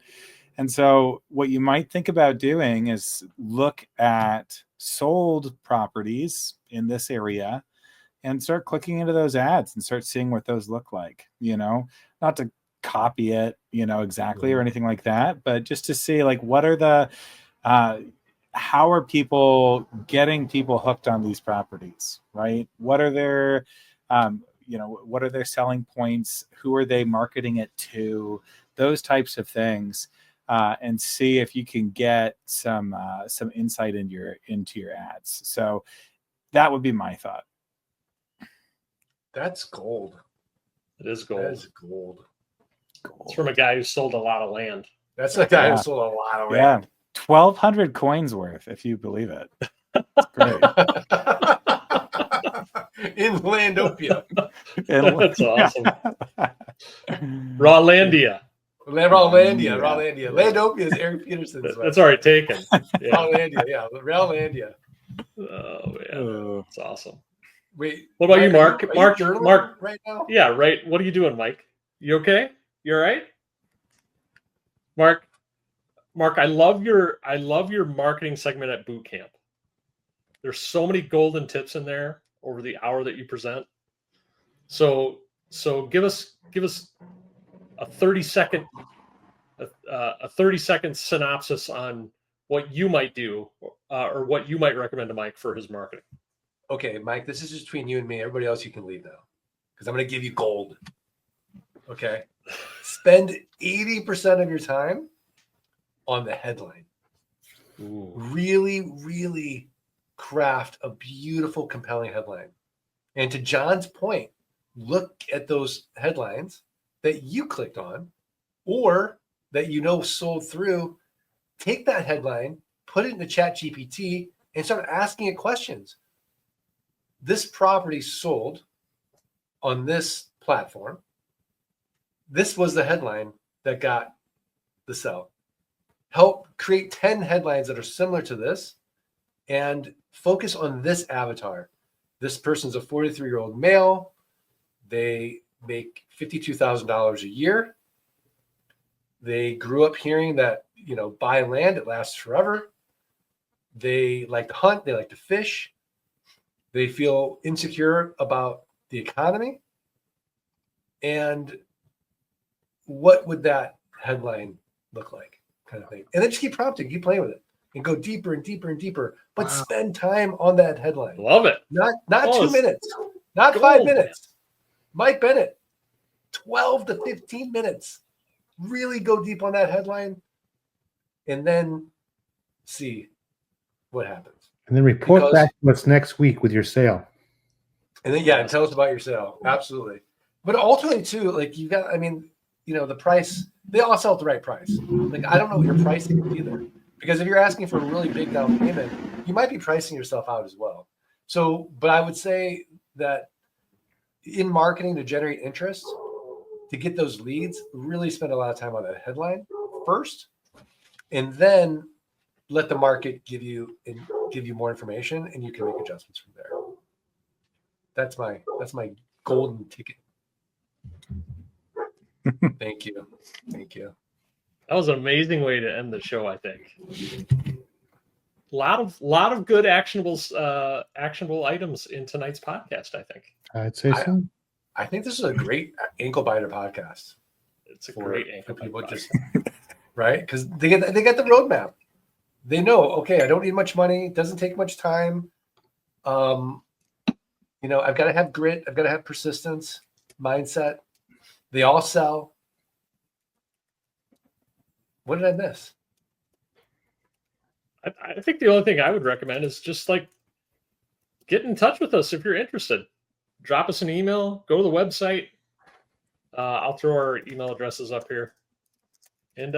And so what you might think about doing is look at sold properties in this area and start clicking into those ads and start seeing what those look like, not to copy it, exactly or anything like that, but just to see like what are the how are people getting people hooked on these properties, right? What are their what are their selling points? Who are they marketing it to? Those types of things, and see if you can get some insight into your ads. So that would be my thought. That's gold. It is gold. That is gold. It's from a guy who sold a lot of land. That's a guy Yeah. who sold a lot of Yeah, land. 1,200 coins worth, if you believe it. It's great. In Landopia. That's awesome. Rawlandia. Rawlandia. Yeah. Rawlandia. Landopia is Eric Peterson's. That's already taken. Yeah. Rawlandia. Yeah. Rawlandia. Oh man, Oh. that's awesome. Wait. What about you, Mark? Are you Mark, journaling Mark. right now? Yeah, right. What are you doing, Mike? You okay? You all right? Mark, I love your marketing segment at boot camp. There's so many golden tips in there over the hour that you present. So give us a 30-second synopsis on what you might do or what you might recommend to Mike for his marketing. Okay, Mike, this is just between you and me. Everybody else, you can leave now because I'm going to give you gold. Okay. Spend 80% of your time on the headline. Ooh. Really, really craft a beautiful, compelling headline. And to John's point, look at those headlines that you clicked on or that sold through. Take that headline, put it into ChatGPT, and start asking it questions. This property sold on this platform. This was the headline that got the sell. Help create 10 headlines that are similar to this and focus on this avatar. This person's a 43-year-old male. They make $52,000 a year. They grew up hearing that, buy land, it lasts forever. They like to hunt. They like to fish. They feel insecure about the economy. And what would that headline look like, kind of thing? And then just keep prompting, keep playing with it, and go deeper and deeper and deeper. But Wow. spend time on that headline. Love it. Not Oh, 2 minutes, not gold, 5 man. minutes. Mike Bennett, 12 to 15 minutes. Really go deep on that headline, and then see what happens. And then report Because- back to us next week with your sale. And then, and tell us about your sale. Absolutely. But ultimately, too, like the price, they all sell at the right price. Like, I don't know what your pricing is either. Because if you're asking for a really big down payment, you might be pricing yourself out as well. So, but I would say that in marketing to generate interest, to get those leads, really spend a lot of time on that headline first, and then let the market give you more information, and you can make adjustments from there. That's my golden ticket. Thank you. That was an amazing way to end the show, I think. A lot of good actionable items in tonight's podcast, I think. I'd say so. I think this is a great ankle biter podcast. It's a great ankle for people biter just right, because they get the roadmap. They know, okay, I don't need much money. It doesn't take much time. I've got to have grit. I've got to have persistence, mindset. They all sell. What did I miss? I think the only thing I would recommend is just like get in touch with us if you're interested. Drop us an email. Go to the website. I'll throw our email addresses up here. And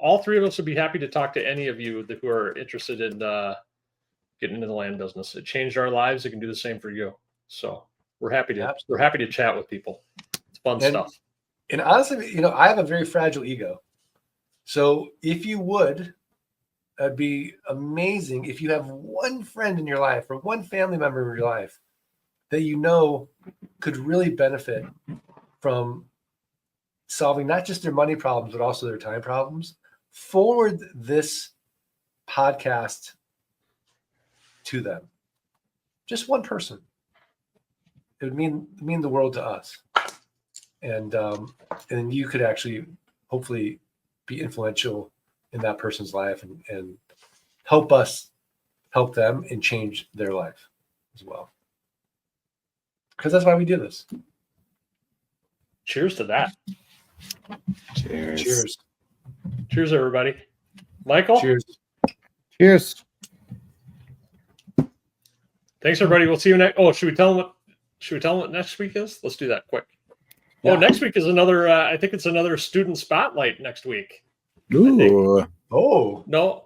all three of us would be happy to talk to any of you who are interested in getting into the land business. It changed our lives. It can do the same for you. So we're happy to chat with people. It's fun stuff. And honestly, I have a very fragile ego. So if you would, it'd be amazing if you have one friend in your life or one family member in your life that could really benefit from solving not just their money problems, but also their time problems. Forward this podcast to them. Just one person. It would mean the world to us. And you could actually hopefully be influential in that person's life and help us help them and change their life as well. Because that's why we do this. Cheers to that. Cheers. Cheers, everybody. Michael? Cheers. Thanks, everybody. We'll see you next. Oh, should we tell them what next week is? Let's do that quick. Yeah. Oh, next week is another, I think it's another student spotlight next week. Ooh. Oh. No.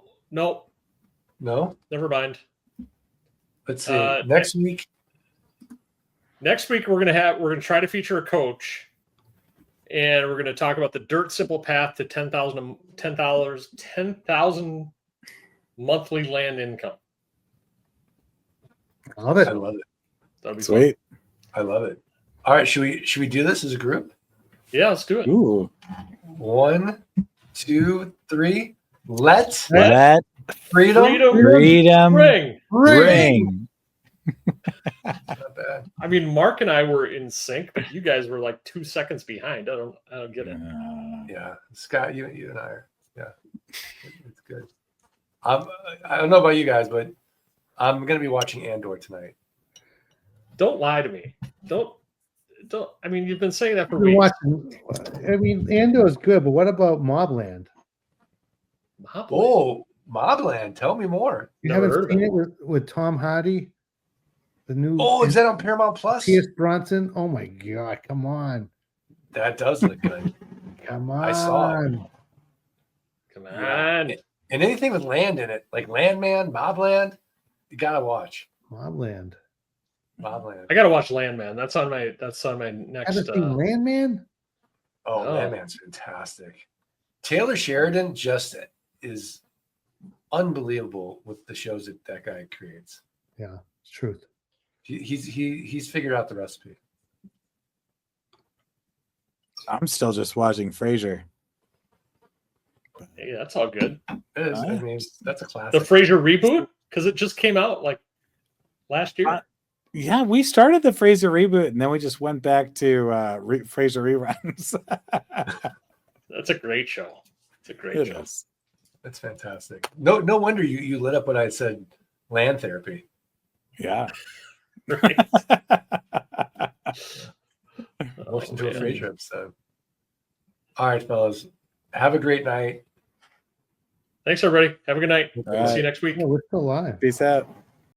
Never mind. Let's see. Next week we're gonna try to feature a coach, and we're gonna talk about the dirt simple path to $10,000 monthly land income. I love it. That'll be sweet. Fun. I love it. All right, should we do this as a group? Yeah, let's do it. Ooh. 1, 2, 3. Let freedom ring. Not bad. I mean, Mark and I were in sync, but you guys were like 2 seconds behind. I don't get it. Yeah, Scott, you and I are. Yeah, it's good. I don't know about you guys, but I'm gonna be watching Andor tonight. Don't lie to me. Don't. I mean, you've been saying that for weeks. Andor is good, but what about Mobland? Oh, Mobland. Tell me more. You haven't seen it with Tom Hardy? The new. Oh, is that on Paramount Plus? Pierce Bronson. Oh my God! Come on. That does look good. Come on. I saw it. Come on. Yeah. And anything with land in it, like Landman, Mobland, you gotta watch. Mobland. I gotta watch Landman. That's on my next. Haven't seen Landman? Oh, no. Landman's fantastic. Taylor Sheridan just is unbelievable with the shows that guy creates. Yeah, it's truth. He's figured out the recipe. I'm still just watching Frasier. Hey, that's all good. It is. I mean, that's a classic. The Frasier reboot, because it just came out like last year. Yeah, we started the Frasier reboot, and then we just went back to Frasier reruns. That's a great show. It's a great show. Is. That's fantastic. No wonder you lit up when I said land therapy. Yeah. Right. Listen to a Frasier episode. All right, fellas. Have a great night. Thanks, everybody. Have a good night. All right. See you next week. Yeah, we're still live. Peace out.